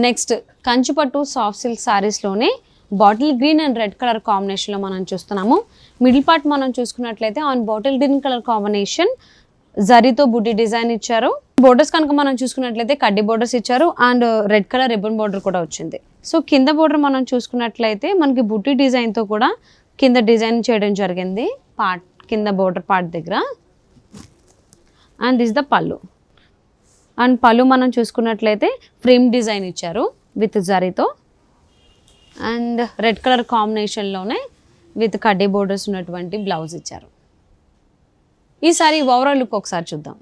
Next Kanchipattu soft silk సారీస్లోనే bottle green and red colour కాంబినేషన్లో మనం చూస్తున్నాము. మిడిల్ పార్ట్ మనం చూసుకున్నట్లయితే on bottle green colour combination జరీతో బుట్టి డిజైన్ ఇచ్చారు. బోర్డర్స్ కనుక మనం చూసుకున్నట్లయితే కడ్డీ బోర్డర్స్ ఇచ్చారు and red colour ribbon border కూడా వచ్చింది. సో కింద బోర్డర్ మనం చూసుకున్నట్లయితే మనకి బుట్టి డిజైన్తో కూడా కింద డిజైన్ చేయడం జరిగింది పార్ట్ కింద బోర్డర్ పార్ట్ దగ్గర. And this the pallu. And పళ్ళు మనం చూసుకున్నట్లయితే ఫ్రేమ్ డిజైన్ ఇచ్చారు విత్ జరీతో అండ్ రెడ్ కలర్ కాంబినేషన్లోనే విత్ కడ్డీ బోర్డర్స్ ఉన్నటువంటి బ్లౌజ్ ఇచ్చారు. ఈసారి ఓవరాల్ లుక్ ఒకసారి చూద్దాం.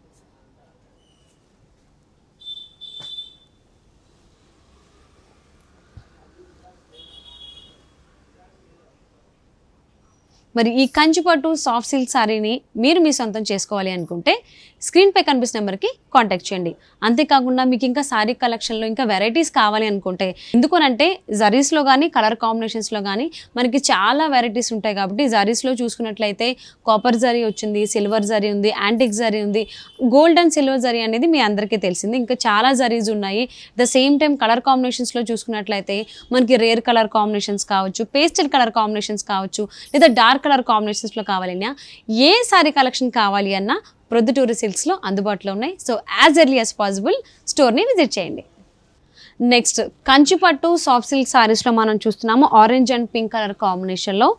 మరి ఈ కంచిపట్టు సాఫ్ట్ సిల్క్ సారీని మీరు మీ సొంతం చేసుకోవాలి అనుకుంటే స్క్రీన్పై కనిపిస్తున్న నెంబర్కి కాంటాక్ట్ చేయండి. అంతేకాకుండా మీకు ఇంకా సారీ కలెక్షన్లో ఇంకా వెరైటీస్ కావాలి అనుకుంటే, ఎందుకనంటే జరీస్లో కానీ కలర్ కాంబినేషన్స్లో కానీ మనకి చాలా వెరైటీస్ ఉంటాయి. కాబట్టి జరీస్లో చూసుకున్నట్లయితే కాపర్ జరీ వచ్చింది, సిల్వర్ జరీ ఉంది, యాంటిక్ జరీ ఉంది, గోల్డ్ అండ్ సిల్వర్ జరీ అనేది మీ అందరికీ తెలిసింది. ఇంకా చాలా జరీస్ ఉన్నాయి. ద సేమ్ టైం కలర్ కాంబినేషన్స్లో చూసుకున్నట్లయితే మనకి రేర్ కలర్ కాంబినేషన్స్ కావచ్చు, పేస్టల్ కలర్ కాంబినేషన్స్ కావచ్చు, లేదా డార్క్ కలర్ కాంబినేషన్స్లో కావాలన్నా ఏ సారీ కలెక్షన్ కావాలి అన్నా ప్రొద్దుటూరు సిల్క్స్లో అందుబాటులో ఉన్నాయి. So as early as possible స్టోర్ని విజిట్ చేయండి. నెక్స్ట్ కంచిపట్టు సాఫ్ట్ సిల్క్ సారీస్లో మనం చూస్తున్నాము ఆరెంజ్ అండ్ పింక్ కలర్ కాంబినేషన్లో.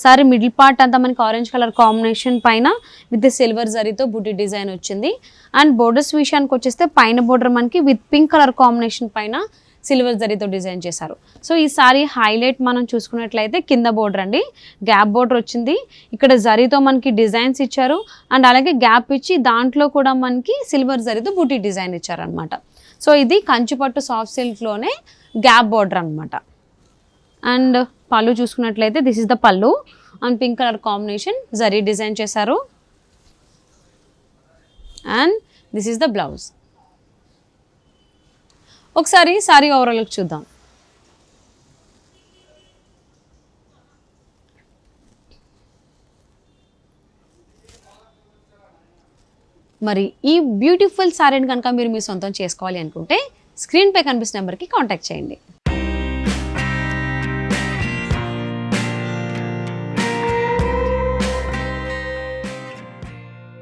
సారీ మిడిల్ పార్ట్ అంతా మనకి ఆరెంజ్ కలర్ కాంబినేషన్ పైన విత్ సిల్వర్ జరీతో బుట్టి డిజైన్ వచ్చింది. అండ్ బోర్డర్స్ విషయానికి వచ్చేస్తే పైన బోర్డర్ మనకి విత్ పింక్ కలర్ కాంబినేషన్ పైన సిల్వర్ జరీతో డిజైన్ చేశారు. సో ఈ సారీ హైలైట్ మనం చూసుకున్నట్లయితే కింద బోర్డర్ అండి, గ్యాప్ బోర్డర్ వచ్చింది. ఇక్కడ జరీతో మనకి డిజైన్స్ ఇచ్చారు అండ్ అలాగే గ్యాప్ ఇచ్చి దాంట్లో కూడా మనకి సిల్వర్ జరీతో బుట్టి డిజైన్ ఇచ్చారనమాట. సో ఇది కంచిపట్టు సాఫ్ట్ సిల్క్లోనే గ్యాప్ బోర్డర్ అనమాట. అండ్ పళ్ళు చూసుకున్నట్లయితే this is the pallu and pink colour combination zari design చేశారు. And this is the blouse. ఒకసారి సారీ ఓవరాల్ లుక్ చూద్దాం. మరి ఈ బ్యూటిఫుల్ సారీని కనుక మీరు మీ సొంతం చేసుకోవాలి అనుకుంటే స్క్రీన్పై కనిపిస్తున్న నెంబర్కి కాంటాక్ట్ చేయండి.